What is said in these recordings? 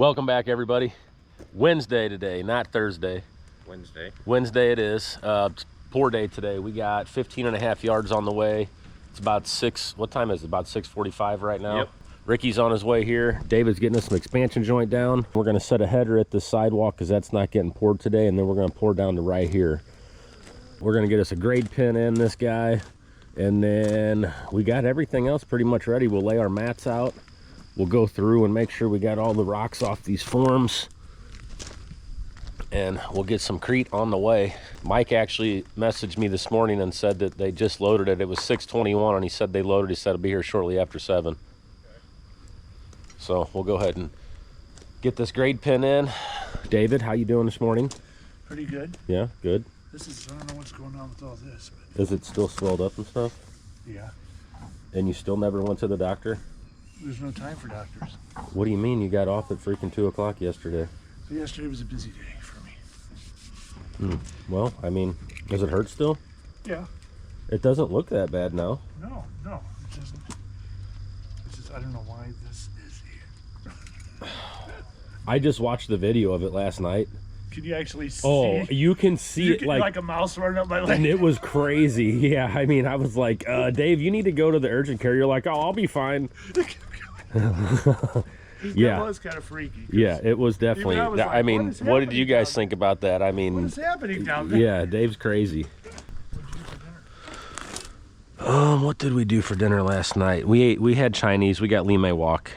Welcome back, everybody. Wednesday today, not Thursday. Wednesday it is. Poor day today. We got 15.5 yards on the way. It's about 6, what time is it? About 6:45 right now. Yep. Ricky's on his way here. David's getting us some expansion joint down. We're gonna set a header at the sidewalk because that's not getting poured today, and then we're gonna pour down to right here. We're gonna get us a grade pin in this guy, and then we got everything else pretty much ready. We'll lay our mats out. We'll go through and make sure we got all the rocks off these forms, and we'll get some crete on the way. Mike actually messaged me this morning and said that they just loaded it. It was 6:21, and he said they loaded. He said it'll be here shortly after 7. So we'll go ahead and get this grade pin in. David, how you doing this morning? Pretty good. Yeah, good. I don't know what's going on with all this, but Is it still swelled up and stuff? yeah, And you still never went to the doctor? there's no time for doctors. What do you mean you got off at freaking 2 o'clock yesterday? So yesterday was a busy day for me. Well, I mean, does it hurt still? Yeah. It doesn't look that bad now. No, it doesn't. It's just, I don't know why this is here. I just watched the video of it last night. Can you actually see? Oh, you can see it like a mouse running up my leg. And it was crazy. Yeah, I mean, I was like, Dave, you need to go to the urgent care. You're like, oh, I'll be fine. Yeah. That was kind of freaky. Yeah, it was definitely. Even I was like, I mean, what did you happening guys down think about that? I mean, What is happening down there? yeah, Dave's crazy. What did we do for dinner last night? We had Chinese. We got Limei Wok.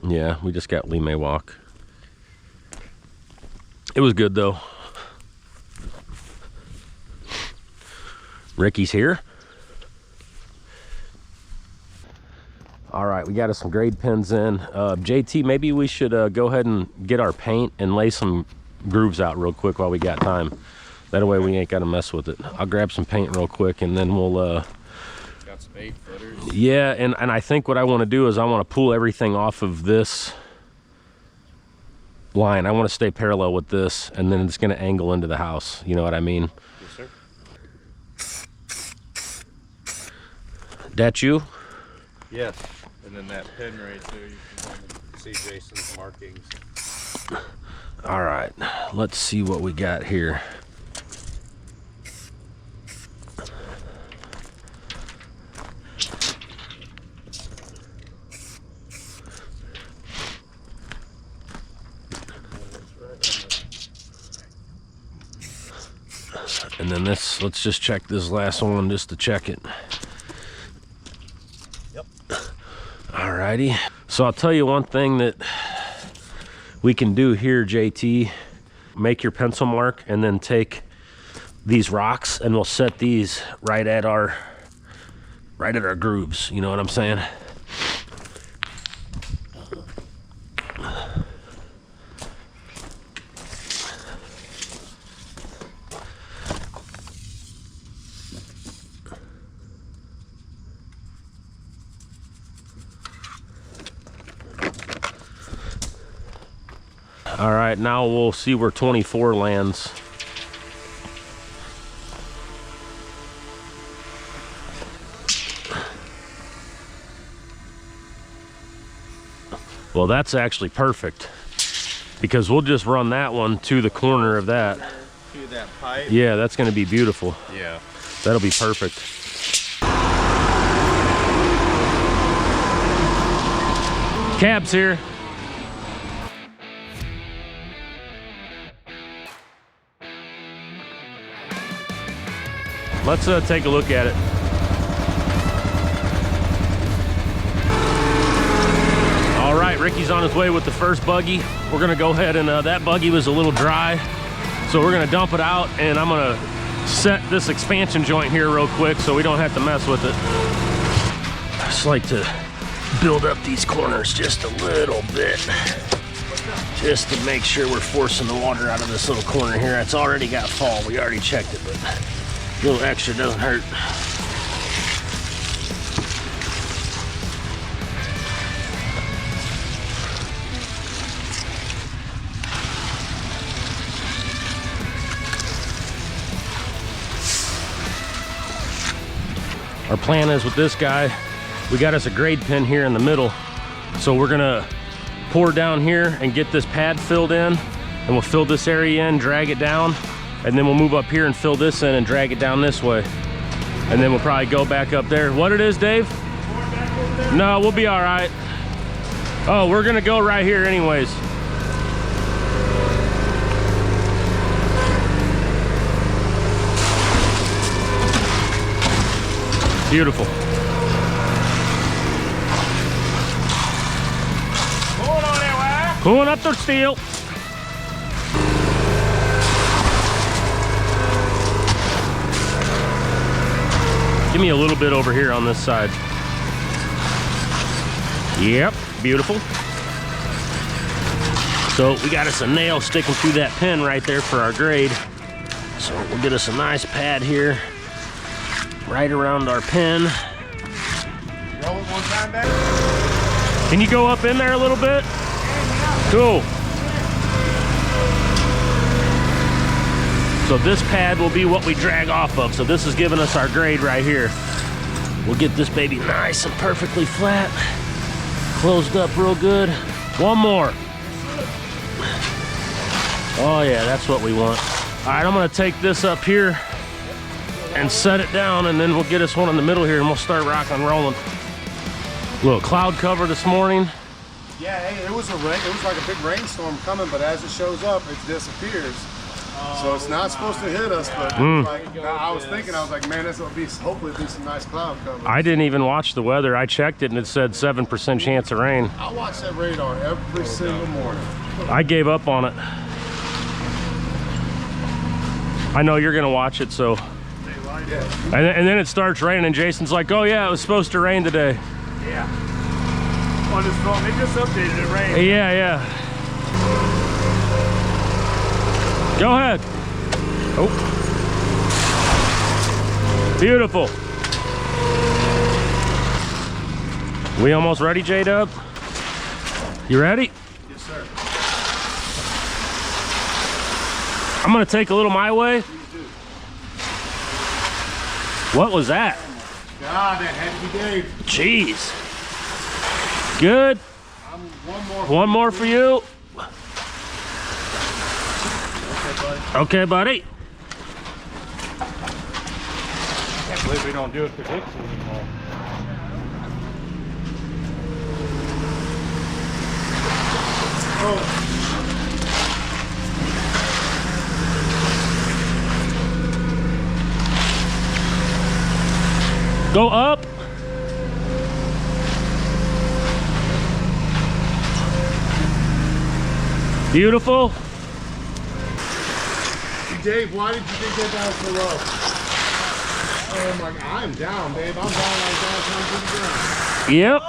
Nice. Yeah, we just got Limei Wok. It was good though. Ricky's here. All right, we got us some grade pins in. JT, maybe we should go ahead and get our paint and lay some grooves out real quick while we got time. That way we ain't got to mess with it. I'll grab some paint real quick, and then we'll Got some 8-footers. yeah, and I think what I want to do is I want to pull everything off of this line. I want to stay parallel with this, and then it's going to angle into the house. You know what I mean? Yes, sir. That you? Yes. And then that pin right there, you can see Jason's markings. All right, let's see what we got here. And then this, let's just check this last one just to check it. Yep. Alrighty. So I'll tell you one thing that we can do here, JT. Make your pencil mark and then take these rocks and we'll set these right at our grooves. You know what I'm saying? All right, now we'll see where 24 lands. Well, that's actually perfect because we'll just run that one to the corner of that. To that pipe? Yeah, that's going to be beautiful. Yeah. That'll be perfect. Cab's here. Let's take a look at it. All right, Ricky's on his way with the first buggy. We're gonna go ahead and that buggy was a little dry, so we're gonna dump it out, and I'm gonna set this expansion joint here real quick so we don't have to mess with it. I just like to build up these corners just a little bit, just to make sure we're forcing the water out of this little corner here. It's already got fall, we already checked it, but a little extra doesn't hurt. Our plan is with this guy, we got us a grade pin here in the middle, so we're gonna pour down here and get this pad filled in, and we'll fill this area in, drag it down, and then we'll move up here and fill this in and drag it down this way. And then we'll probably go back up there. What it is, Dave? No, we'll be all right. Oh, we're gonna go right here anyways. Beautiful. Pulling up the steel. Give me a little bit over here on this side. Yep, beautiful. So we got us a nail sticking through that pin right there for our grade. So we'll get us a nice pad here, right around our pin. Roll it one time back. Can you go up in there a little bit? Cool. So this pad will be what we drag off of. So this is giving us our grade right here. We'll get this baby nice and perfectly flat. Closed up real good. One more. Oh yeah, that's what we want. All right, I'm gonna take this up here and set it down, and then we'll get us one in the middle here and we'll start rocking and rolling. Little cloud cover this morning. Yeah, hey, it was like a big rainstorm coming, but as it shows up, it disappears. So it's not supposed to hit us, but like, I was like, man, this will be, hopefully it'll be some nice cloud cover. I didn't even watch the weather. I checked it and it said 7% chance of rain. I watch that radar every single morning. I gave up on it. I know you're gonna watch it, so. Yeah. And then it starts raining and Jason's like, oh yeah, it was supposed to rain today. Yeah. On his phone, they just updated it, rain. Yeah, yeah. Go ahead. Oh. Beautiful. We almost ready, J-Dub? You ready? Yes, sir. I'm gonna take a little my way. What was that? God, that had to be Dave. Jeez. Good. One more for you. Okay, buddy. Can't believe we don't do it predictions anymore. Go up. Beautiful. Dave, why did you think that down so low? Oh my, I'm down, Dave. I'm down like that. Yep.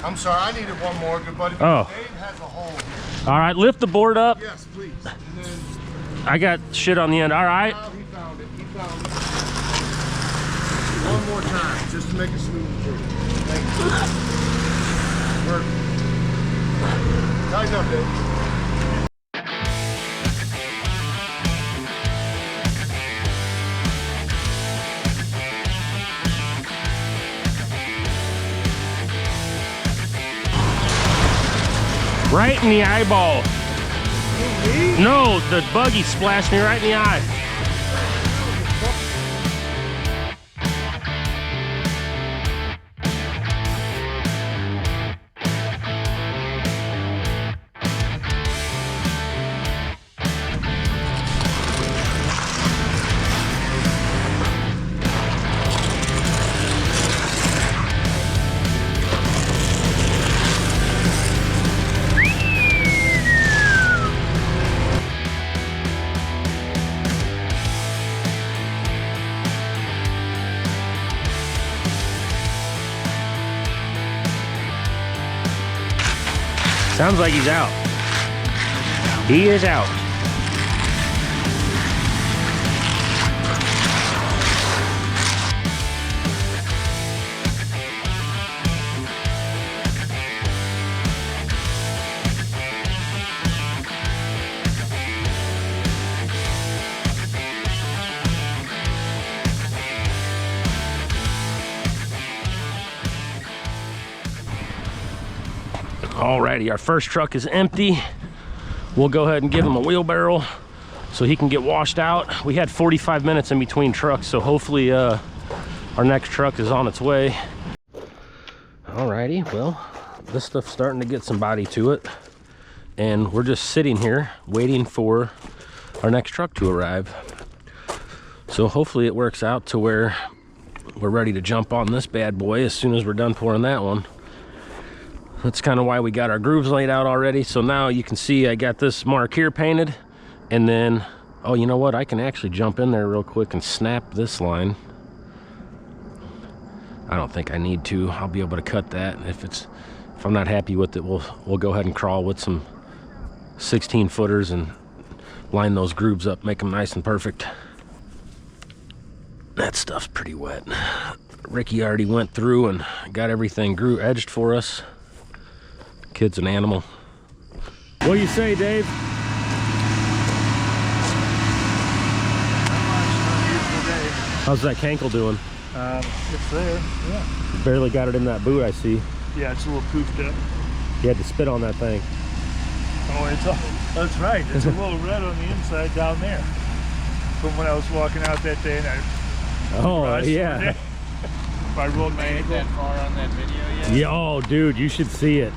I'm sorry, I needed one more, good buddy. Oh. Dave has a hole here. All right, lift the board up. Yes, please. And then, I got shit on the end. All right. oh, he found it. He found it. One more time, just to make it smooth through. Thank you. Perfect. Tighten up, Dave. Right in the eyeball. No, the buggy splashed me right in the eye. Sounds like he's out. He is out. Alrighty, our first truck is empty. We'll go ahead and give him a wheelbarrow so he can get washed out. We had 45 minutes in between trucks, so hopefully our next truck is on its way. Alrighty, well, this stuff's starting to get some body to it, and we're just sitting here waiting for our next truck to arrive. So hopefully it works out to where we're ready to jump on this bad boy as soon as we're done pouring that one. That's kind of why we got our grooves laid out already. So now you can see I got this mark here painted, and then, oh, you know what? I can actually jump in there real quick and snap this line. I don't think I need to. I'll be able to cut that. If I'm not happy with it, we'll go ahead and crawl with some 16 footers and line those grooves up, make them nice and perfect. That stuff's pretty wet. Ricky already went through and got everything groove edged for us. Kid's an animal. What do you say, Dave? How's that cankle doing? It's there, yeah. Barely got it in that boot, I see. Yeah, it's a little poofed up. You had to spit on that thing. Oh, it's all, that's right. It's a little red on the inside down there. From when I was walking out that day and yeah. I rolled my ankle. That far on that video yet? Yeah, oh, dude, you should see it.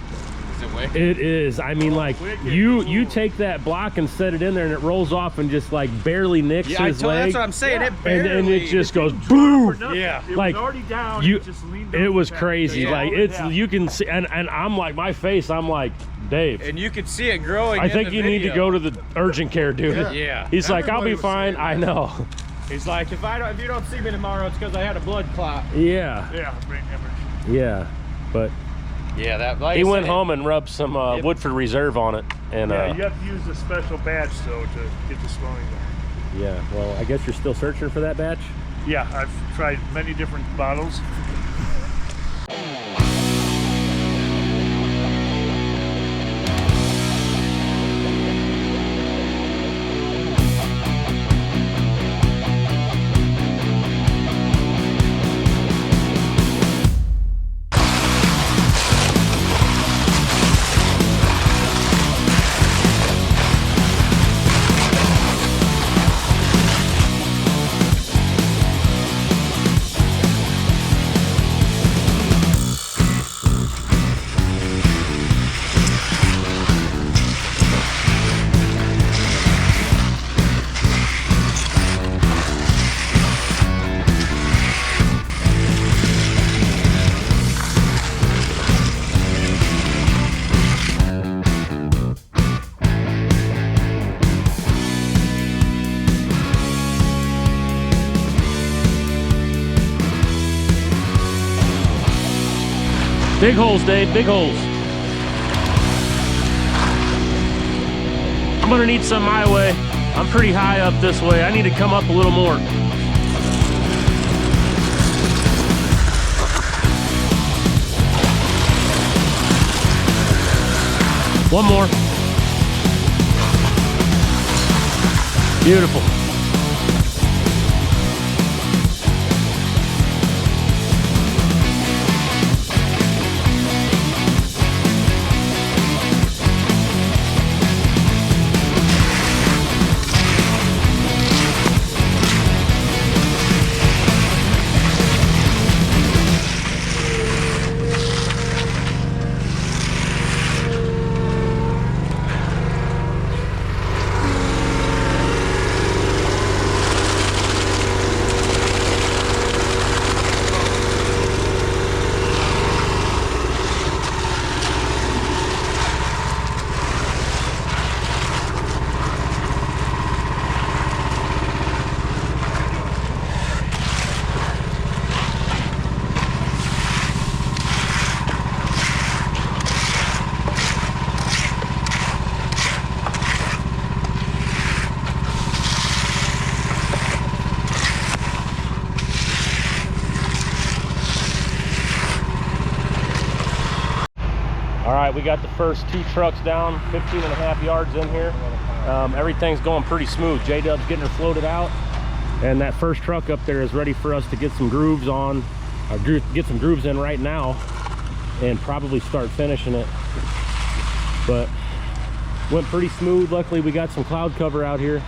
Is it wicked? It is. I mean, like, you take that block and set it in there and it rolls off and just like barely nicks his leg. That's what I'm saying. Yeah. It barely. And it just goes boom. Yeah. It like, was already down. you- It just leaned It over was the crazy. back. Like, Yeah. it's, you can see, and I'm like, my face, I'm like, Dave, And you could see it growing. I in think the you need to video. go to the urgent care, dude. Yeah. He's like, I'll be Everybody was fine. saying I know. He's like, if you don't see me tomorrow, it's because I had a blood clot. Yeah. Yeah, brain hemorrhage. Yeah. But Yeah, that. Like he I went said, home and rubbed some Woodford Reserve on it. And Yeah, you have to use a special batch though to get the swelling down. yeah, well, I guess you're still searching for that batch? Yeah, I've tried many different bottles. Big holes, Dave, big holes. I'm gonna need some my way. I'm pretty high up this way. I need to come up a little more. One more. Beautiful. All right, we got the first 2 trucks down, 15.5 yards in here. Everything's going pretty smooth. J-Dub's getting her floated out, and that first truck up there is ready for us to get some grooves on, get some grooves in right now, and probably start finishing it but went pretty smooth. Luckily we got some cloud cover out here.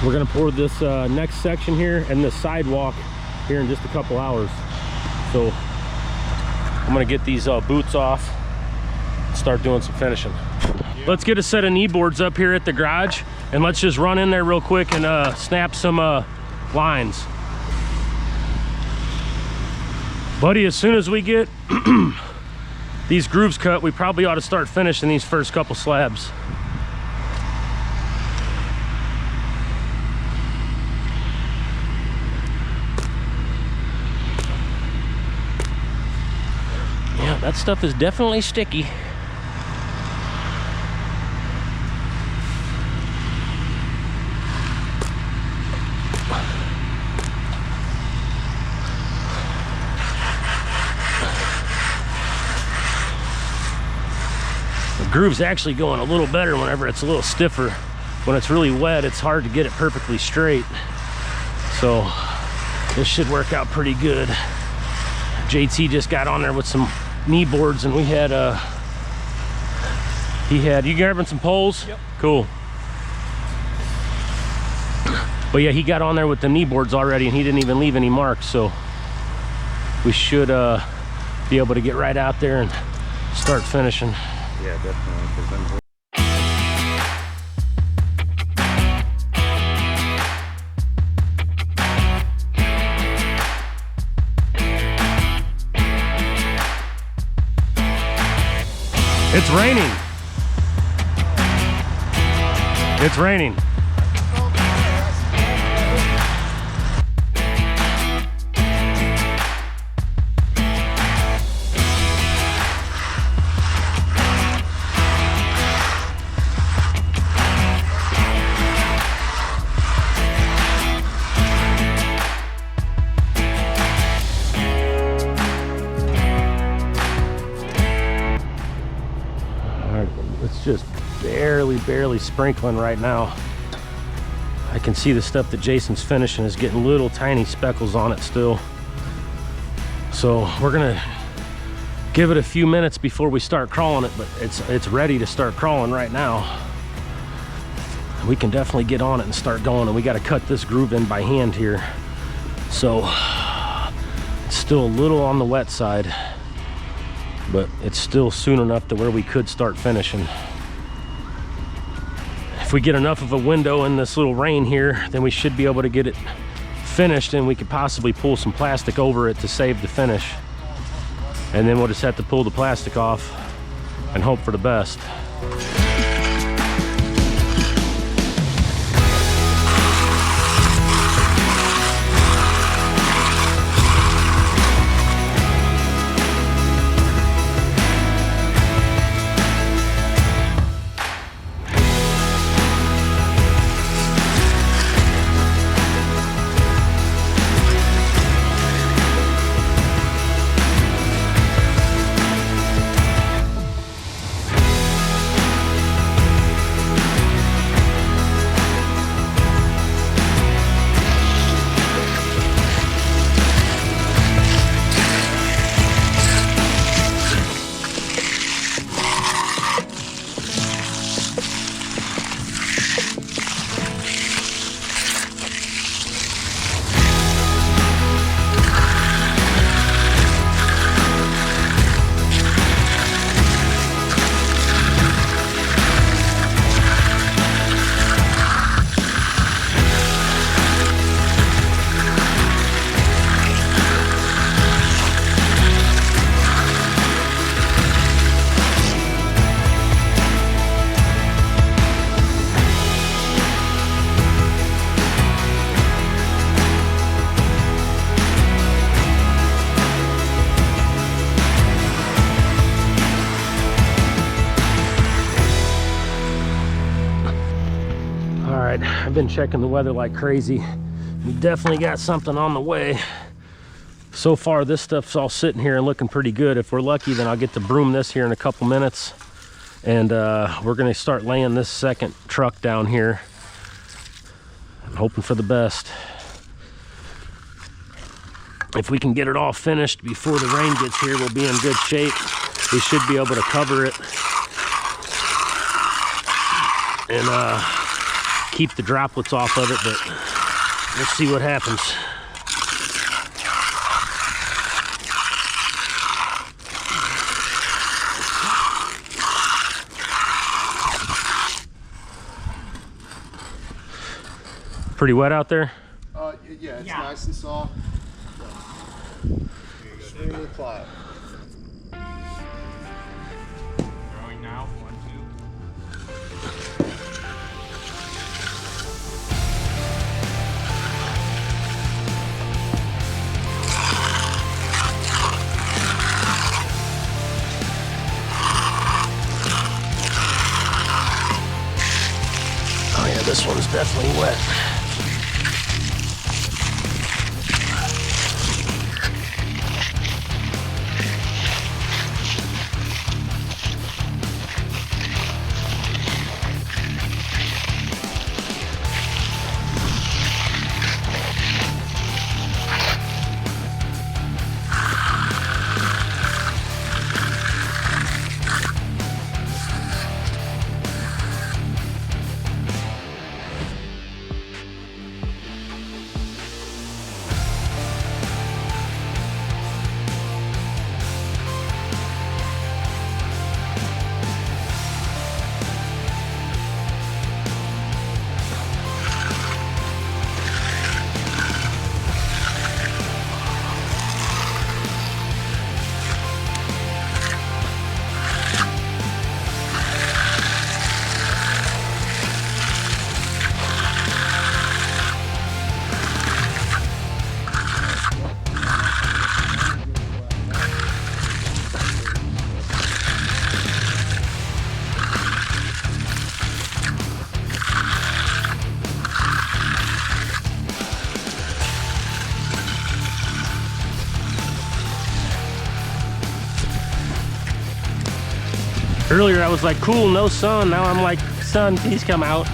We're gonna pour this next section here and this sidewalk here in just a couple hours. So I'm gonna get these boots off and start doing some finishing. Let's get a set of knee boards up here at the garage, and let's just run in there real quick and snap some lines. Buddy, as soon as we get these grooves cut, we probably ought to start finishing these first couple slabs. Yeah, that stuff is definitely sticky. Groove's actually going a little better whenever it's a little stiffer. When it's really wet, it's hard to get it perfectly straight. So this should work out pretty good. JT just got on there with some knee boards, and we had you grabbing some poles? Yep. Cool. But yeah, he got on there with the knee boards already, and he didn't even leave any marks, so we should be able to get right out there and start finishing. Yeah, definitely. It's raining. It's raining. It's just barely sprinkling right now. I can see the stuff that Jason's finishing is getting little tiny speckles on it still. So we're gonna give it a few minutes before we start crawling it, but it's ready to start crawling right now. We can definitely get on it and start going, and we got to cut this groove in by hand here. So it's still a little on the wet side, but it's still soon enough to where we could start finishing. If we get enough of a window in this little rain here, then we should be able to get it finished, and we could possibly pull some plastic over it to save the finish. And then we'll just have to pull the plastic off and hope for the best. I've been checking the weather like crazy. We definitely got something on the way. So far, this stuff's all sitting here and looking pretty good. If we're lucky, then I'll get to broom this here in a couple minutes. And we're gonna start laying this second truck down here. I'm hoping for the best. If we can get it all finished before the rain gets here, we'll be in good shape. We should be able to cover it and keep the droplets off of it, but let's see what happens. Pretty wet out there? Yeah, it's nice and soft. Extremely quiet. Throwing now, 1, 2. Oh yeah, this one's definitely wet. Earlier I was like, cool, no sun. Now I'm like, sun, please come out. The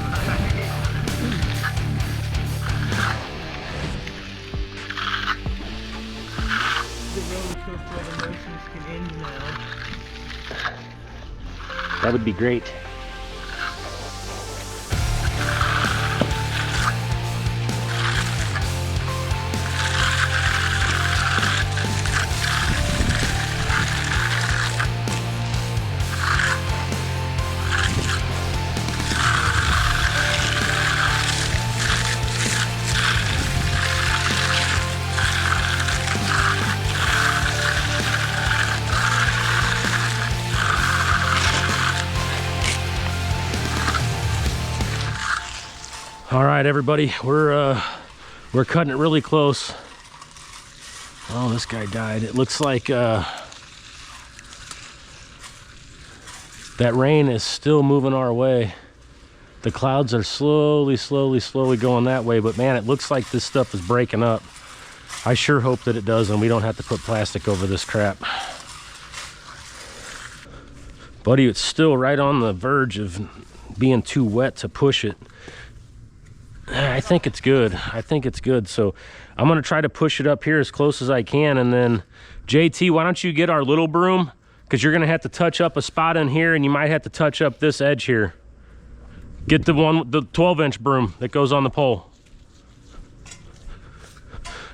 roller coaster of emotions can end now. That would be great. All right, everybody, we're cutting it really close. Oh, this guy died. It looks like that rain is still moving our way. The clouds are slowly going that way, but man, it looks like this stuff is breaking up. I sure hope that it does and we don't have to put plastic over this crap. Buddy, it's still right on the verge of being too wet to push it. I think it's good. I think it's good. So I'm gonna try to push it up here as close as I can, and then JT, why don't you get our little broom, because you're gonna have to touch up a spot in here and you might have to touch up this edge here. Get the one, the 12-inch broom that goes on the pole.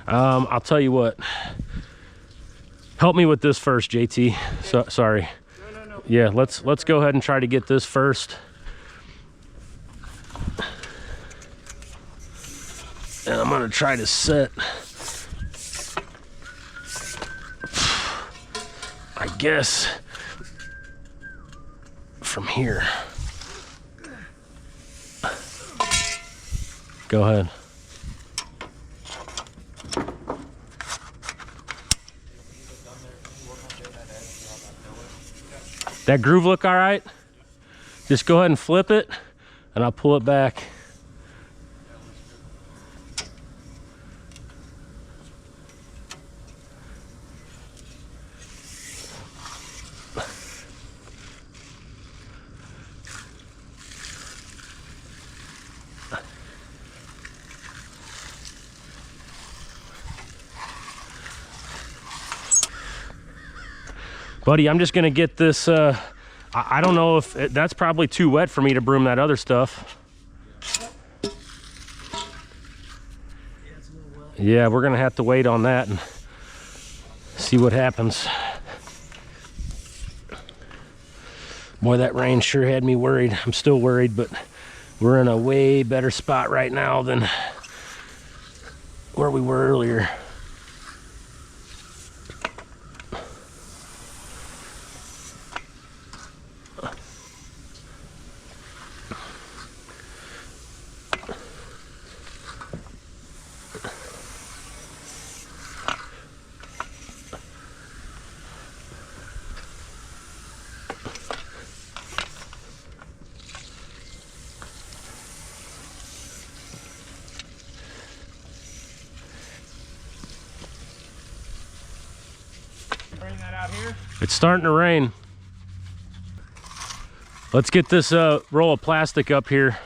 I'll tell you what, help me with this first, JT. Sorry. No. Yeah, let's go ahead and try to get this first. And I'm gonna try to set, I guess, from here. Go ahead. That groove look all right? Just go ahead and flip it and I'll pull it back. Buddy, I'm just gonna get this I don't know if that's probably too wet for me to broom that other stuff. Yeah, we're gonna have to wait on that and see what happens. Boy, that rain sure had me worried. I'm still worried, but we're in a way better spot right now than where we were earlier. Bring that out here. It's starting to rain. Let's get this roll of plastic up here.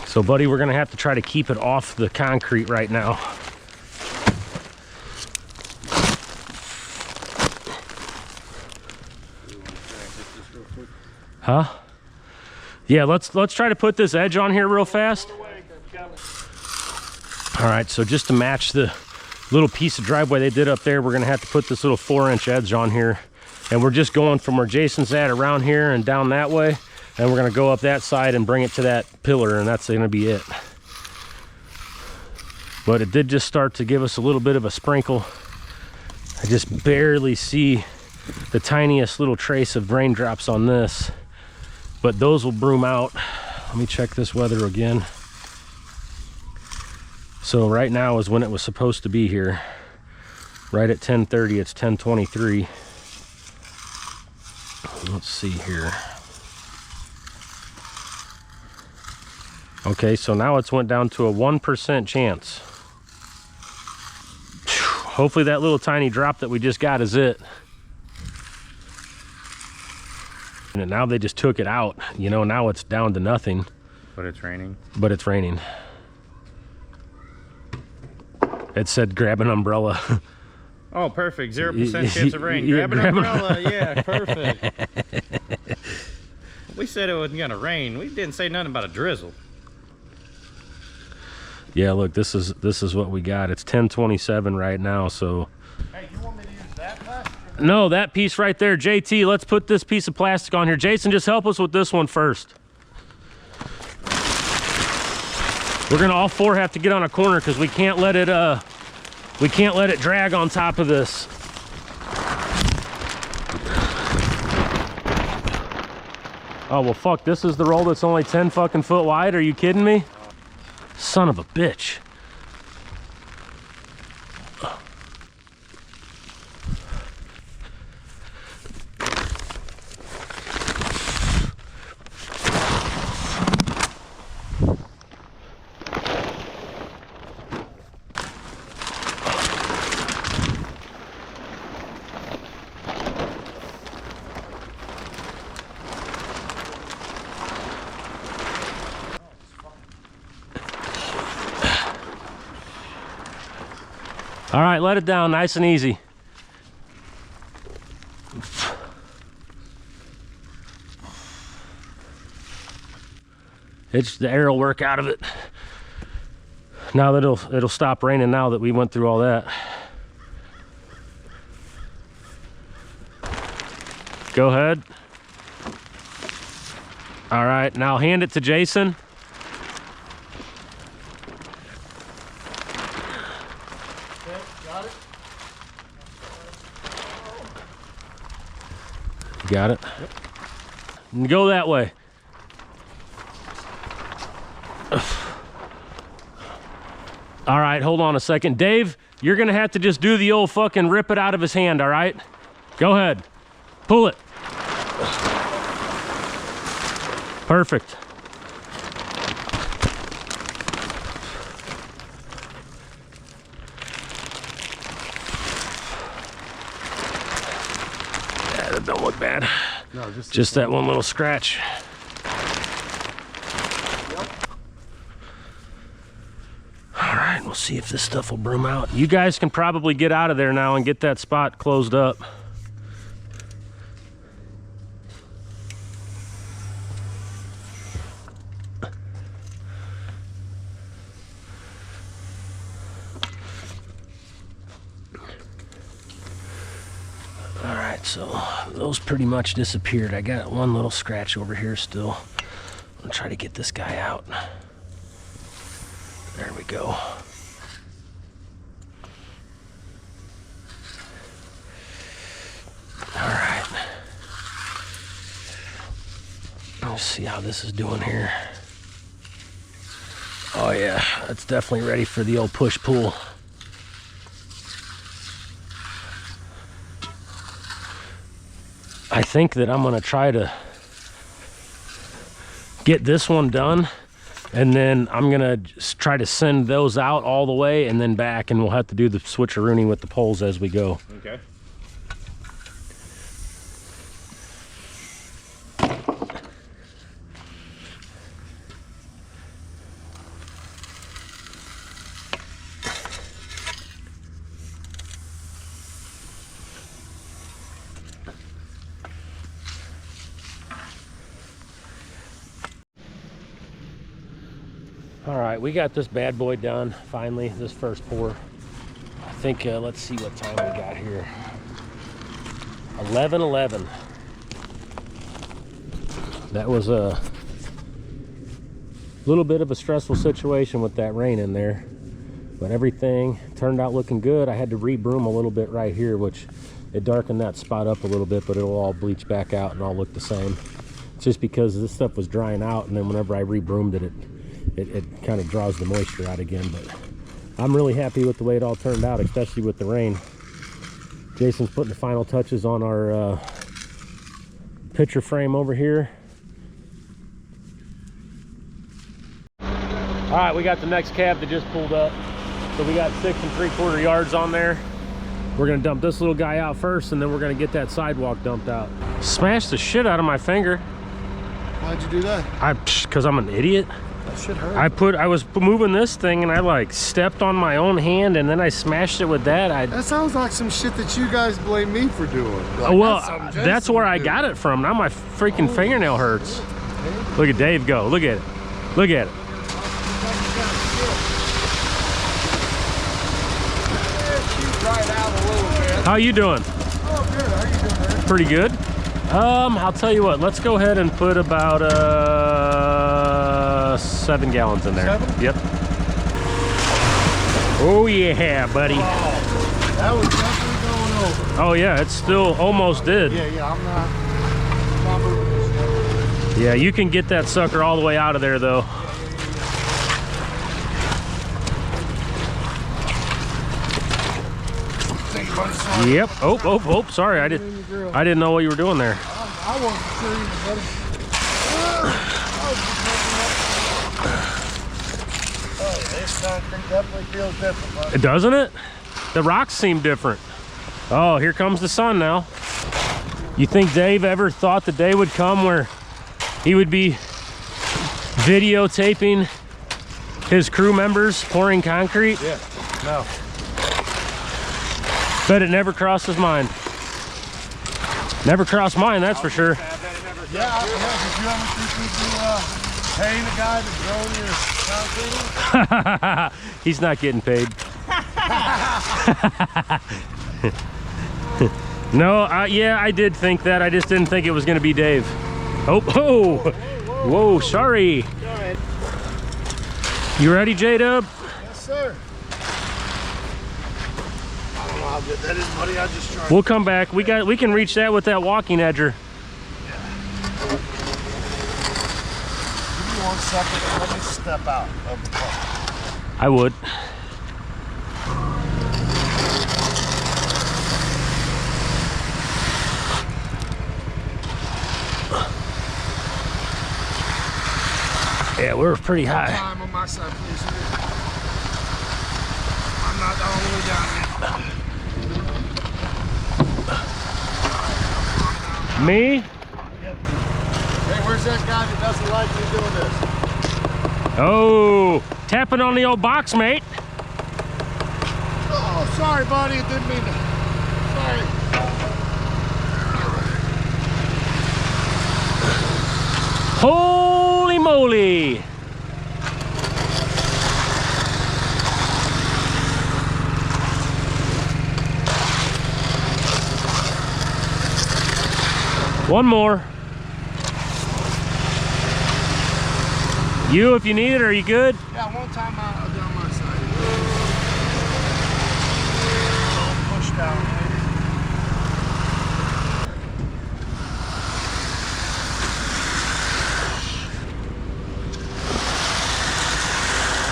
So buddy, we're gonna have to try to keep it off the concrete right now. Huh? Yeah, let's try to put this edge on here real fast. All right, so just to match the little piece of driveway they did up there, we're gonna have to put this little 4-inch edge on here. And we're just going from where Jason's at around here and down that way. And we're gonna go up that side and bring it to that pillar, and that's gonna be it. But it did just start to give us a little bit of a sprinkle. I just barely see the tiniest little trace of raindrops on this, but those will broom out. Let me check this weather again. So right now is when it was supposed to be here. Right at 10:30, it's 10:23. Let's see here. Okay, so now it's went down to a 1% chance. Hopefully that little tiny drop that we just got is it. And now they just took it out. You know, now it's down to nothing. But it's raining. But it's raining. It said grab an umbrella. Oh, perfect. 0% chance of rain. Yeah, Grab an umbrella. Yeah, perfect. We said it wasn't gonna rain. We didn't say nothing about a drizzle. Yeah, look, this is what we got. It's 10:27 right now, so. Hey, you want me to use that plastic? No, that piece right there. JT, let's put this piece of plastic on here. Jason, just help us with this one first. We're gonna all four have to get on a corner because we can't let it drag on top of this. Oh well, fuck, this is the roll that's only 10 fucking foot wide. Are you kidding me? Son of a bitch. All right, let it down nice and easy. It's the air will work out of it. Now that it'll stop raining now that we went through all that. Go ahead. All right, now hand it to Jason. Got it? You got it? Yep. And go that way. All right, hold on a second. Dave, you're gonna have to just do the old fucking rip it out of his hand, all right? Go ahead. Pull it. Perfect. Yeah, that don't look bad. No, Just that one little scratch. see if this stuff will broom out. You guys can probably get out of there now and get that spot closed up. All right, so those pretty much disappeared. I got one little scratch over here still. I'm gonna try to get this guy out. There we go. All right. Let's see how this is doing here. Oh yeah, that's definitely ready for the old push-pull. I think that I'm gonna try to get this one done, and then I'm gonna just try to send those out all the way and then back, and we'll have to do the switcherooning with the poles as we go. Okay. All right, we got this bad boy done finally, this first pour. I think, let's see what time we got here. 11:11. That was a little bit of a stressful situation with that rain in there, but everything turned out looking good. I had to re-broom a little bit right here, which it darkened that spot up a little bit, but it'll all bleach back out and all look the same. It's just because this stuff was drying out, and then whenever I re-broomed it, it kind of draws the moisture out again. But I'm really happy with the way it all turned out, especially with the rain. Jason's putting the final touches on our picture frame over here. All right, we got the next cab that just pulled up. So we got 6 3/4 yards on there. We're gonna dump this little guy out first, and then we're gonna get that sidewalk dumped out. Smashed the shit out of my finger. Why'd you do that? Cause I'm an idiot. That shit hurt. I was moving this thing, and I like stepped on my own hand, and then I smashed it with that. That sounds like some shit that you guys blame me for doing. Like, well, that's where I got it from. Now my freaking fingernail hurts. Look at Dave go. Look at it. Look at it. How you doing? Oh, good. How you doing, man? Pretty good. I'll tell you what. Let's go ahead and put about 7 gallons in there. 7? Yep. Oh yeah, buddy. Oh, that was definitely going over. Oh yeah, it still almost did. Yeah, I'm not moving this stuff. Yeah, you can get that sucker all the way out of there though. Yep. Oh, sorry. I didn't know what you were doing there. I wasn't sure either, buddy. Oh, this concrete definitely feels different, buddy. Doesn't it? The rocks seem different. Oh, here comes the sun now. You think Dave ever thought the day would come where he would be videotaping his crew members pouring concrete? Yeah, no. Bet it never crossed his mind. Never crossed mine, that's for sure. Yeah, did you ever think we'd be paying the guy to drill your concrete? He's not getting paid. No, yeah, I did think that. I just didn't think it was going to be Dave. Oh, whoa, sorry. You ready, J-Dub? Yes, sir. I don't know how good that is, buddy. I just tried. We'll come back. We can reach that with that walking edger. Give me 1 second and let me step out of the car. I would. Yeah, we're pretty high. Time on my side, please. I'm not all the way down yet. Me? Hey, where's that guy that doesn't like me doing this? Oh, tapping on the old box, mate. Sorry, buddy. It didn't mean to. Sorry. Holy moly! One more. You, if you need it, are you good? Yeah, one time out down my side. Push down.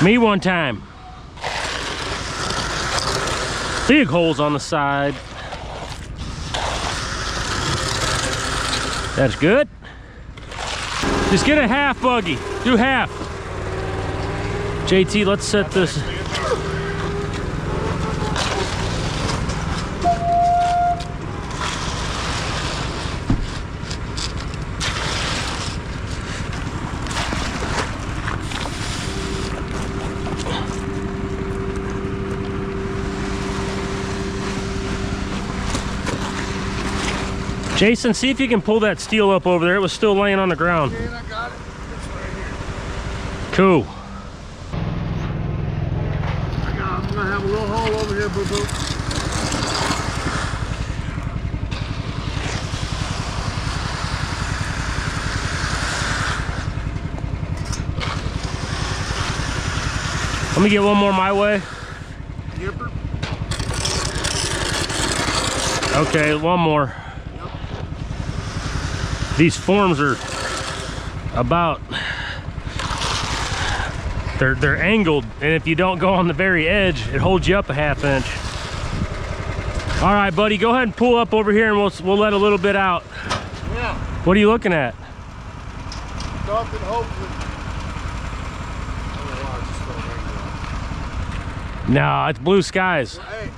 Me one time. Big holes on the side. That's good. Just get a half buggy. Do half. JT, let's set this. Jason, see if you can pull that steel up over there. It was still laying on the ground. And I got it. It's right here. Cool. I'm gonna have a little hole over here, boo boo. Let me get one more my way. Yipper. Okay, one more. These forms are about, they're angled, and if you don't go on the very edge, it holds you up a half inch. All right, buddy, go ahead and pull up over here and we'll let a little bit out. Yeah. What are you looking at? Something hopefully. No, it's blue skies. Hey,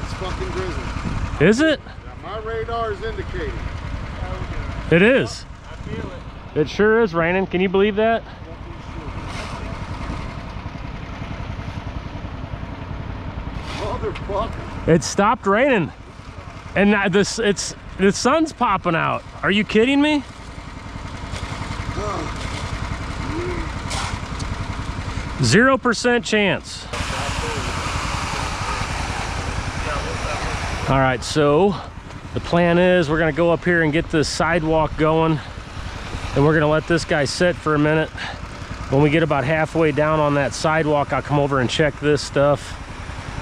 it's fucking drizzling. Is it? Now, my radar is indicating. It is. I feel it. It sure is raining. Can you believe that? Motherfucker. It stopped raining, and now the sun's popping out. Are you kidding me? 0% chance. All right, so the plan is we're gonna go up here and get this sidewalk going, and we're gonna let this guy sit for a minute. When we get about halfway down on that sidewalk, I'll come over and check this stuff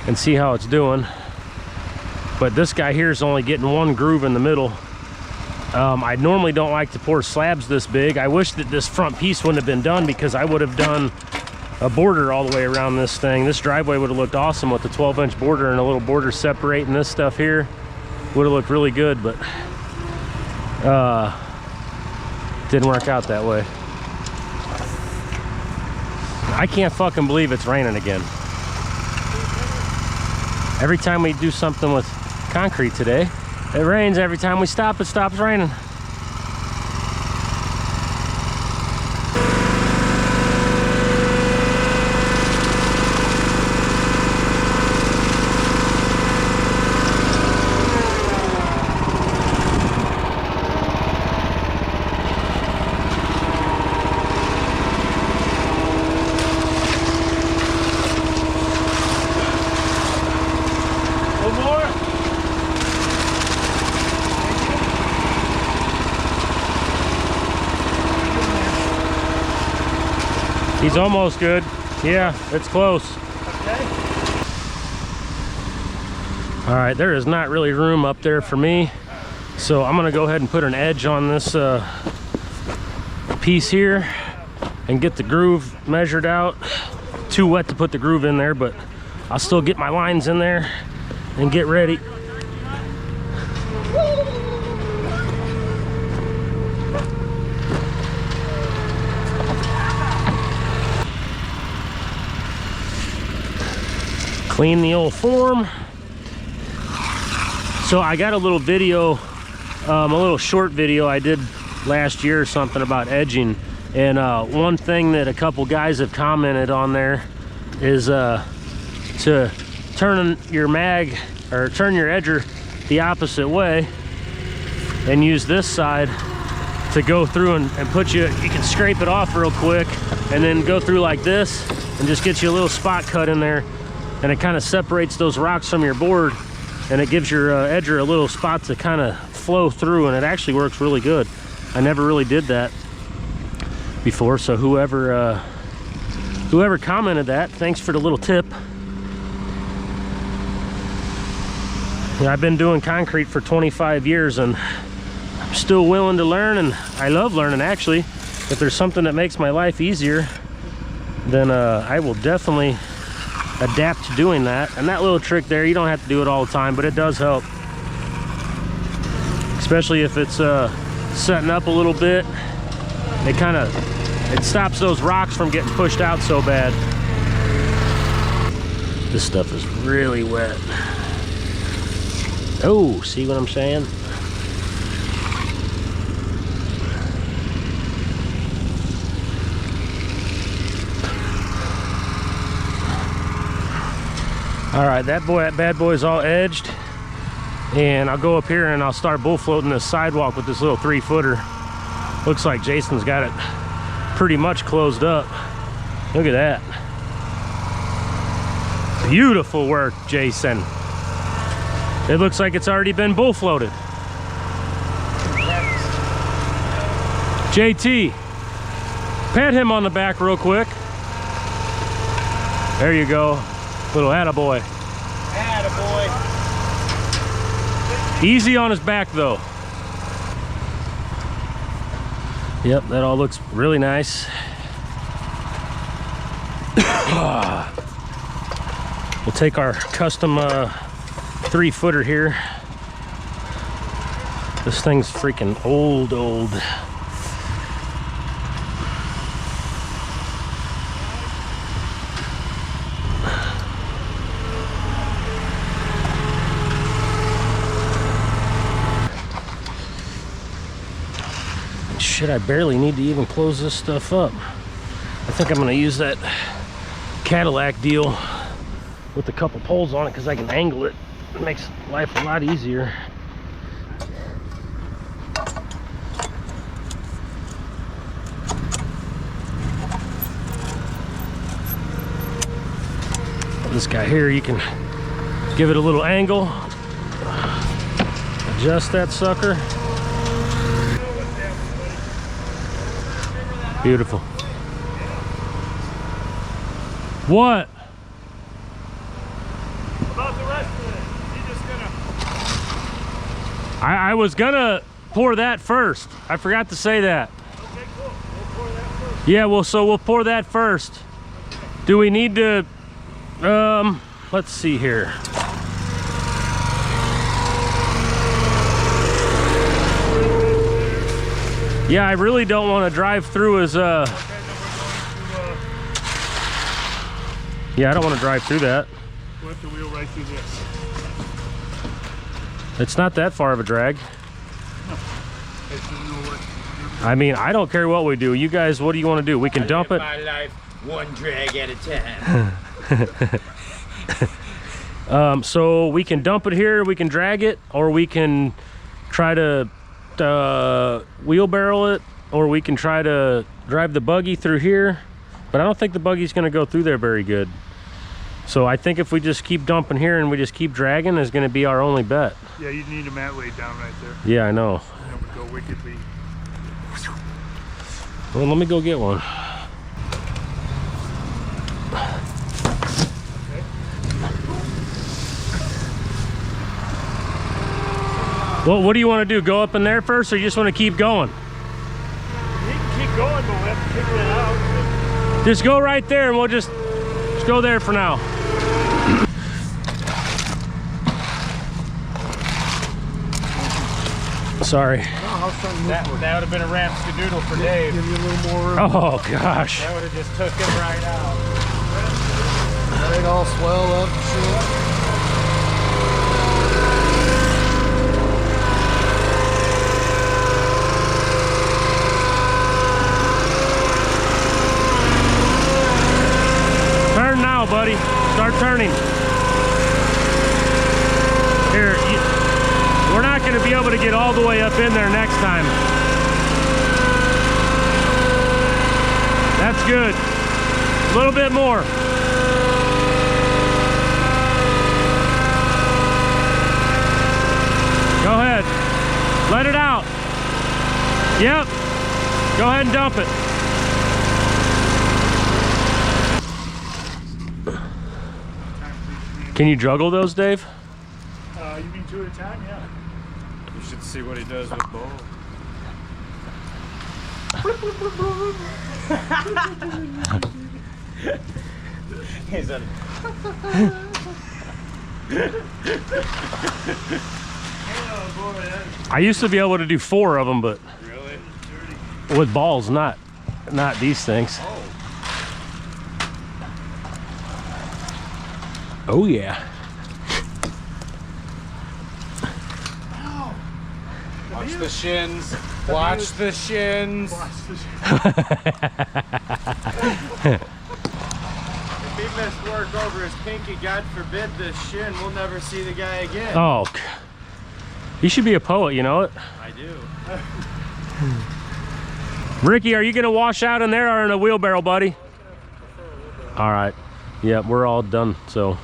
and see how it's doing. But this guy here is only getting one groove in the middle. I normally don't like to pour slabs this big. I wish that this front piece wouldn't have been done, because I would have done a border all the way around this thing. This driveway would have looked awesome with the 12-inch border and a little border separating this stuff here. Would have looked really good, but didn't work out that way. I can't fucking believe it's raining again. Every time we do something with concrete today, it rains. Every time we stop, it stops raining. He's almost good. Yeah, it's close. Okay. All right, there is not really room up there for me, so I'm gonna go ahead and put an edge on this piece here and get the groove measured out. Too wet to put the groove in there, but I'll still get my lines in there and get ready. Clean the old form. So I got a little video, a little short video I did last year or something about edging, and one thing that a couple guys have commented on there is to turning your mag, or turn your edger the opposite way, and use this side to go through and put you can scrape it off real quick, and then go through like this and just get you a little spot cut in there, and it kind of separates those rocks from your board, and it gives your edger a little spot to kind of flow through, and it actually works really good. I never really did that before, so whoever commented that, thanks for the little tip. Yeah, I've been doing concrete for 25 years and I'm still willing to learn, and I love learning actually. If there's something that makes my life easier, then I will definitely adapt to doing that. And that little trick there, you don't have to do it all the time, but it does help. Especially if it's setting up a little bit. It stops those rocks from getting pushed out so bad. This stuff is really wet. Oh, see what I'm saying? All right, that bad boy's all edged, and I'll go up here and I'll start bull floating this sidewalk with this little 3-footer. Looks like Jason's got it pretty much closed up. Look at that. Beautiful work, Jason. It looks like it's already been bull floated. JT, pat him on the back real quick. There you go. Little attaboy. Attaboy. Easy on his back though. Yep, that all looks really nice. We'll take our custom 3-footer here. This thing's freaking old. Shit, I barely need to even close this stuff up. I think I'm gonna use that Cadillac deal with a couple poles on it because I can angle it. It makes life a lot easier. This guy here, you can give it a little angle, adjust that sucker. Beautiful. What? About the rest of it, you just gonna... I was gonna pour that first. I forgot to say that. Okay, cool. We'll pour that first. Yeah, well, so we'll pour that first. Do we need to, let's see here. Yeah, I really don't want to drive through as, yeah, I don't want to drive through that. We'll have to wheel right through this. It's not that far of a drag. I mean, I don't care what we do. You guys, what do you want to do? We can dump it. My life one drag at a time. So we can dump it here, we can drag it, or we can try to wheelbarrow it, or we can try to drive the buggy through here, but I don't think the buggy's going to go through there very good. So I think if we just keep dumping here and we just keep dragging is going to be our only bet. Yeah, you need a mat laid down right there. Yeah, I know. And it would go wickedly. Well, let me go get one. Well, what do you want to do? Go up in there first, or you just want to keep going? You can keep going, but we have to figure it out. Just go right there, and we'll just go there for now. Sorry. That would have been a ramp skadoodle for Dave. Give you a little more room. Oh gosh. That would have just took him right out. That ain't all swell up and shit. Turn now, buddy. Start turning. able to get all the way up in there next time. That's good. A little bit more. Go ahead. Let it out. Yep. Go ahead and dump it. Can you juggle those, Dave? You mean 2 at a time? Yeah. You should see what he does with both. He's a... I used to be able to do 4 of them, but Really? with balls, not these things. Oh yeah. Watch the shins. Watch the shins. If he missed work over his pinky, God forbid the shin, we'll never see the guy again. Oh, you should be a poet, you know it? I do. Ricky, are you gonna wash out in there or in a wheelbarrow, buddy? All right. Yeah, we're all done, so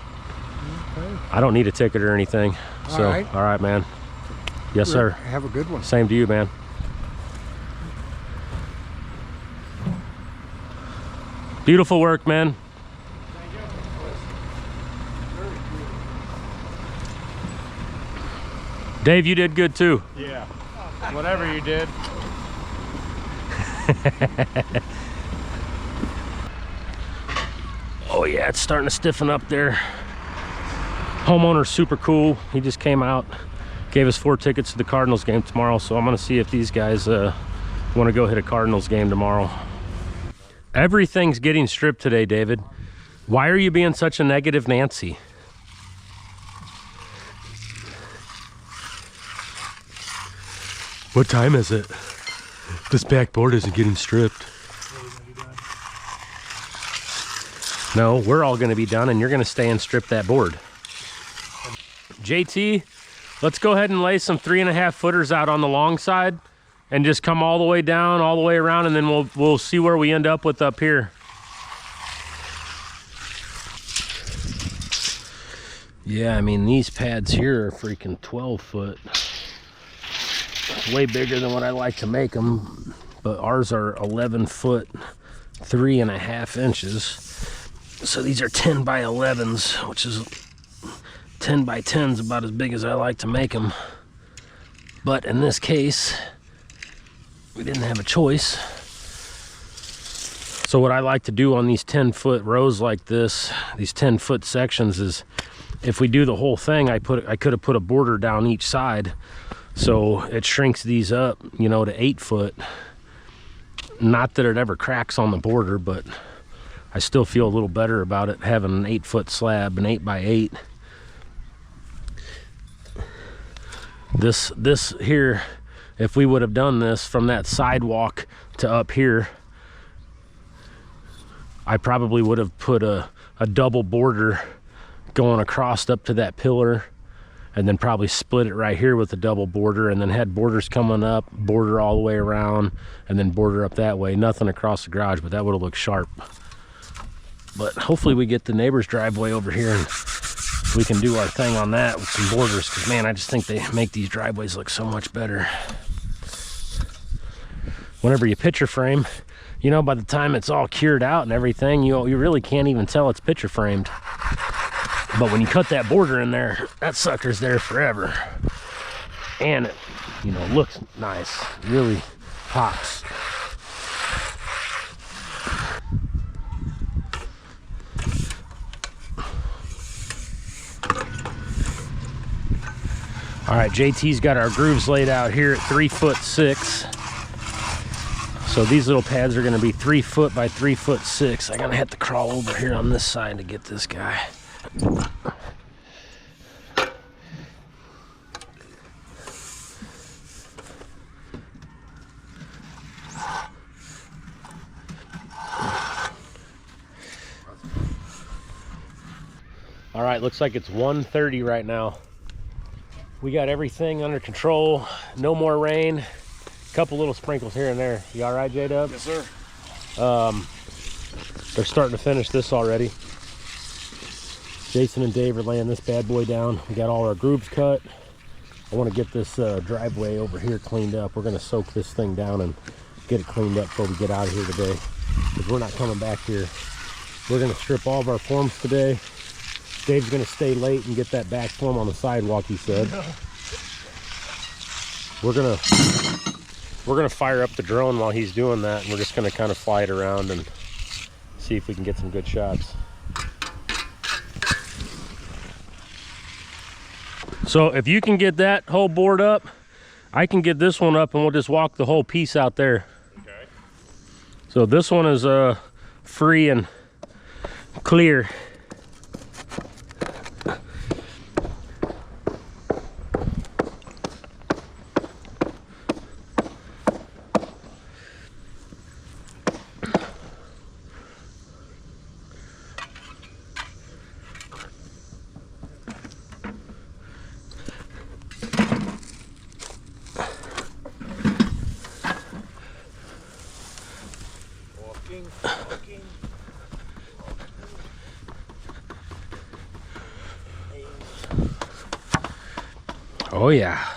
I don't need a ticket or anything. So, all right, man. Yes, sir. Have a good one. Same to you, man. Beautiful work, man. Dave, you did good too. Yeah. Whatever you did. Oh yeah, it's starting to stiffen up there. Homeowner's super cool. He just came out, gave us 4 tickets to the Cardinals game tomorrow, so I'm gonna see if these guys want to go hit a Cardinals game tomorrow. Everything's getting stripped today, David. Why are you being such a negative Nancy? What time is it? This backboard isn't getting stripped. No, we're all gonna be done and you're gonna stay and strip that board. JT, let's go ahead and lay some 3.5 footers out on the long side and just come all the way down, all the way around, and then we'll see where we end up with up here. Yeah, I mean, these pads here are freaking 12 foot. It's way bigger than what I like to make them, but ours are 11 foot, 3.5 inches. So these are 10 by 11s, which is 10 by 10s, about as big as I like to make them. But in this case, we didn't have a choice. So what I like to do on these 10-foot rows like this, these 10-foot sections, is if we do the whole thing, I could have put a border down each side, so it shrinks these up, you know, to 8 foot. Not that it ever cracks on the border, but I still feel a little better about it having an 8-foot slab, an 8 by 8. This here, if we would have done this from that sidewalk to up here, I probably would have put a double border going across up to that pillar, and then probably split it right here with a double border, and then had borders coming up, border all the way around, and then border up that way. Nothing across the garage, but that would have looked sharp. But hopefully we get the neighbor's driveway over here and we can do our thing on that with some borders, because man, I just think they make these driveways look so much better. Whenever you picture frame, you know, by the time it's all cured out and everything, you really can't even tell it's picture framed. But when you cut that border in there, that sucker's there forever. And it, you know, looks nice, really pops. All right, JT's got our grooves laid out here at 3'6". So these little pads are gonna be 3 foot by 3'6". I'm gonna have to crawl over here on this side to get this guy. All right, looks like it's 1:30 right now. We got everything under control. No more rain. Couple little sprinkles here and there. You all right, J-Dub? Yes, sir. They're starting to finish this already. Jason and Dave are laying this bad boy down. We got all our grooves cut. I want to get this driveway over here cleaned up. We're going to soak this thing down and get it cleaned up before we get out of here today, because we're not coming back here. We're going to strip all of our forms today. Dave's going to stay late and get that back form on the sidewalk, he said. We're gonna fire up the drone while he's doing that, and we're just going to kind of fly it around and see if we can get some good shots. So if you can get that whole board up, I can get this one up, and we'll just walk the whole piece out there. Okay. So this one is free and clear. Walking. Oh yeah.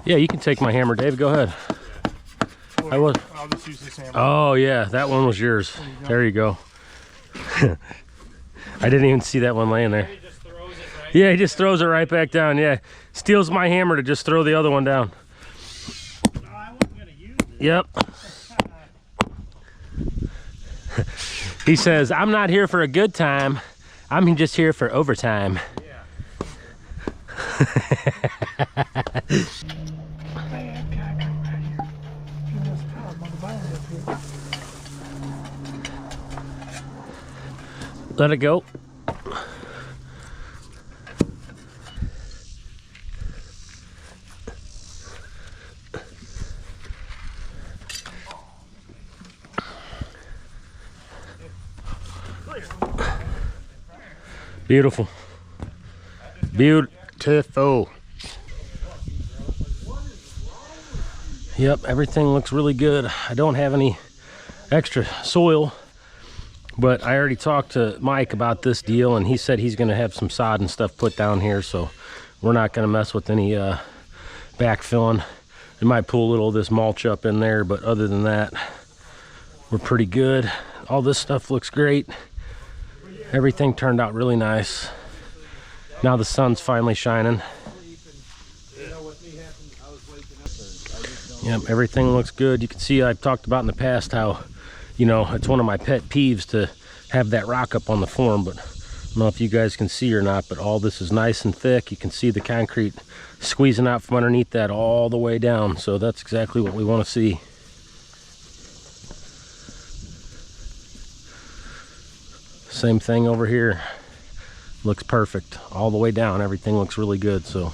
Yeah, you can take my hammer, Dave. Go ahead. I'll just use this hammer. Oh yeah, that one was yours. There you go. I didn't even see that one laying there. He just throws it right. Yeah, he just throws it right back down. Yeah, steals my hammer to just throw the other one down. No, I wasn't gonna use it. Yep. He says, "I'm not here for a good time. I'm just here for overtime." Let it go. Beautiful. Beautiful. Yep, everything looks really good. I don't have any extra soil, but I already talked to Mike about this deal, and he said he's going to have some sod and stuff put down here, so we're not going to mess with any backfilling. We might pull a little of this mulch up in there, but other than that, we're pretty good. All this stuff looks great. Everything turned out really nice. Now the sun's finally shining. Yep, everything looks good. You can see I've talked about in the past how, you know, it's one of my pet peeves to have that rock up on the form, but I don't know if you guys can see or not, but all this is nice and thick. You can see the concrete squeezing out from underneath that all the way down, so that's exactly what we want to see. Same thing over here. Looks perfect all the way down. Everything looks really good. So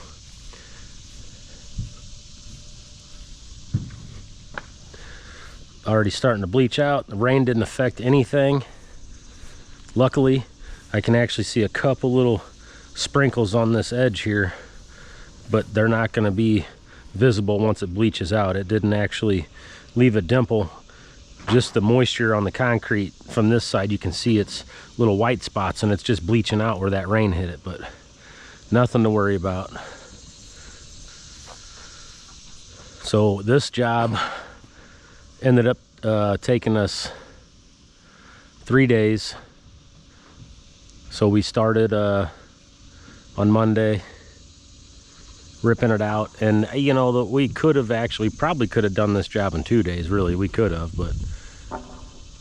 already starting to bleach out. The rain didn't affect anything. Luckily, I can actually see a couple little sprinkles on this edge here, but they're not going to be visible once it bleaches out. It didn't actually leave a dimple. Just the moisture on the concrete from this side, you can see it's little white spots, and it's just bleaching out where that rain hit it, but nothing to worry about. So this job ended up taking us 3 days. So we started on Monday, ripping it out, and you know, we could have actually probably could have done this job in 2 days. Really, we could have, but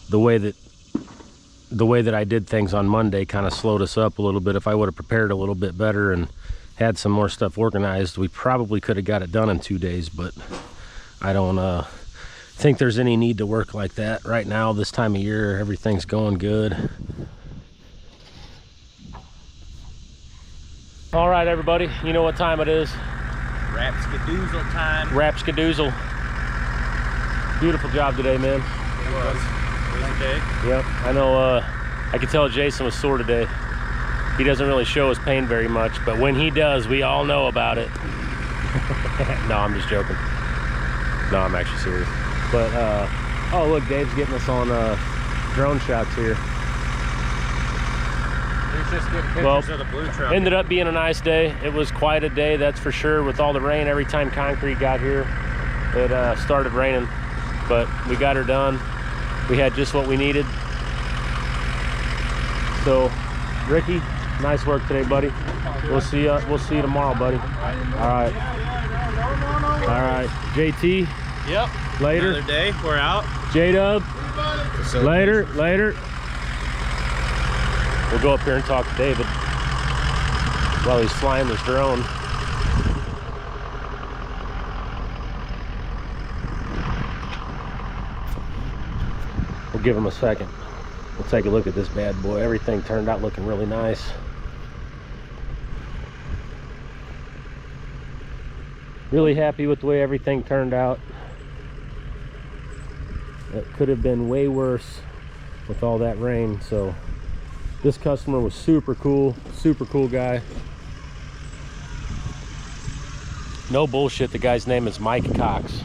the way that I did things on Monday kind of slowed us up a little bit. If I would have prepared a little bit better and had some more stuff organized. We probably could have got it done in 2 days, but I don't think there's any need to work like that right now. This time of year, everything's going good. All right, everybody, you know what time it is. Rapskadoozle time. Rapskadoozle. Beautiful job today, man. It was a day. Yep, I know. I could tell Jason was sore today. He doesn't really show his pain very much, but when he does, we all know about it. No, I'm just joking. No, I'm actually serious. But oh look, Dave's getting us on drone shots here. He's just getting pictures of the blue truck. Ended up being a nice day. It was quite a day, that's for sure. With all the rain, every time concrete got here, it started raining. But we got her done. We had just what we needed. So, Ricky, nice work today, buddy. We'll see you. We'll see you tomorrow, buddy. All right. All right, JT. Yep. Later. Another day. We're out. J-Dub. Later. Later. We'll go up here and talk to David while he's flying this drone. We'll give him a second. We'll take a look at this bad boy. Everything turned out looking really nice. Really happy with the way everything turned out. It could have been way worse with all that rain. So this customer was super cool guy. No bullshit, the guy's name is Mike Cox.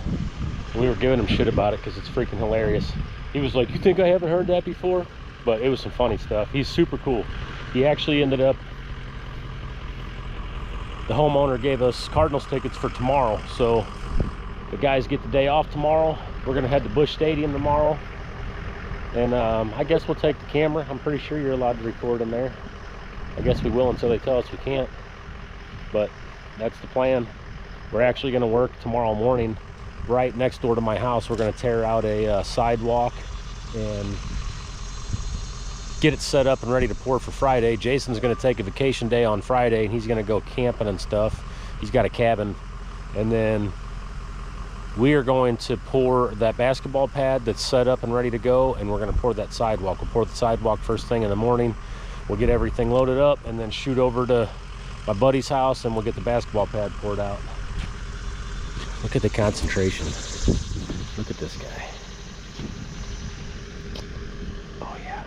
We were giving him shit about it because it's freaking hilarious. He was like, you think I haven't heard that before? But it was some funny stuff. He's super cool. He actually ended up, the homeowner gave us Cardinals tickets for tomorrow. So the guys get the day off tomorrow. We're gonna head to Busch Stadium tomorrow. And I guess we'll take the camera. I'm pretty sure you're allowed to record in there. I guess we will until they tell us we can't. But that's the plan. We're actually gonna work tomorrow morning right next door to my house. We're gonna tear out a sidewalk and get it set up and ready to pour for Friday. Jason's gonna take a vacation day on Friday and he's gonna go camping and stuff. He's got a cabin. And then we are going to pour that basketball pad that's set up and ready to go, and we're gonna pour that sidewalk. We'll pour the sidewalk first thing in the morning. We'll get everything loaded up and then shoot over to my buddy's house and we'll get the basketball pad poured out. Look at the concentration. Look at this guy. Oh yeah.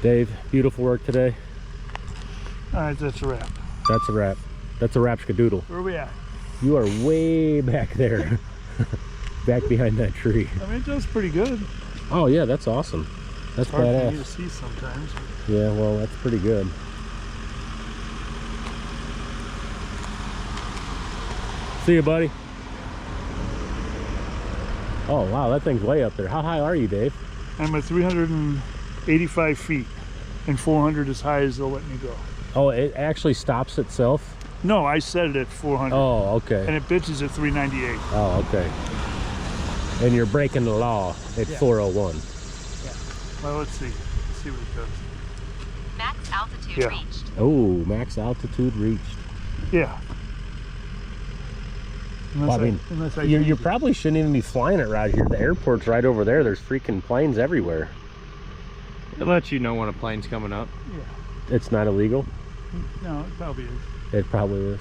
Dave, beautiful work today. All right, that's a wrap. That's a wrap. That's a rapskadoodle. Where are we at? You are way back there. Back behind that tree. I mean, it does pretty good. Oh yeah, that's awesome. That's It's hard for me badass. to see sometimes. Yeah, well, that's pretty good. See you, buddy. Oh wow, that thing's way up there. How high are you, Dave? I'm at 385 feet, and 400 as high as they'll let me go. Oh, it actually stops itself? No, I set it at 400. Oh, okay. And it pitches at 398. Oh, okay. And you're breaking the law at 401. Well, let's see. Let's see what it does. Max altitude Yeah. reached. Oh, max altitude reached. Yeah. Well, I mean, you probably shouldn't even be flying it right here. The airport's right over there. There's freaking planes everywhere. It lets you know when a plane's coming up. Yeah. It's not illegal? No, it probably is. It probably is.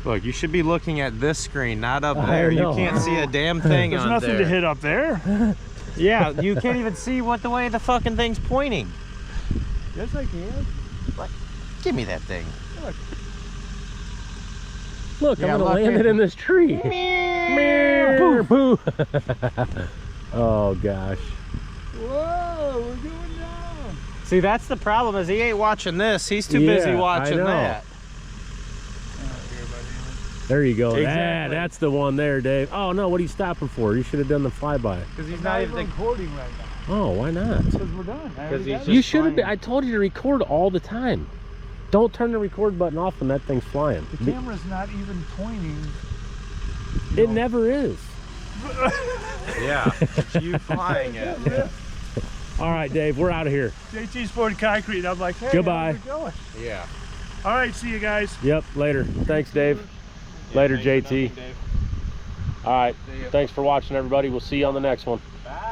Look, you should be looking at this screen, not up I there. You know. can't see a damn thing There's on nothing there. to hit up there. Yeah, you can't even see what the way the fucking thing's pointing. Yes, I can. Give me that thing. Look, Yeah, I'm gonna look land at- it in this tree. Meow. Boo. Oh gosh. Whoa, we're going down. See, that's the problem, is he ain't watching this. He's too busy Yeah, I watching know. that. There you go. Exactly. That's the one there, Dave. Oh no, what are you stopping for? You should have done the flyby. Because he's I'm not not even... recording right now. Oh, why not? Because we're done. I already he's got just- it. You should have been. flying. I told you to record all the time. Don't turn the record button off when that thing's flying. The camera's not even pointing. It never is. Yeah, it's you flying it. Yeah. All right, Dave, we're out of here. JT's pouring concrete. I'm like, hey, Goodbye. how's it going? Yeah. All right, see you guys. Yep, later. Thanks, Dave. Later, Thanks for JT. nothing, Dave. All right, See ya. thanks for watching, everybody. We'll see you on the next one. Bye.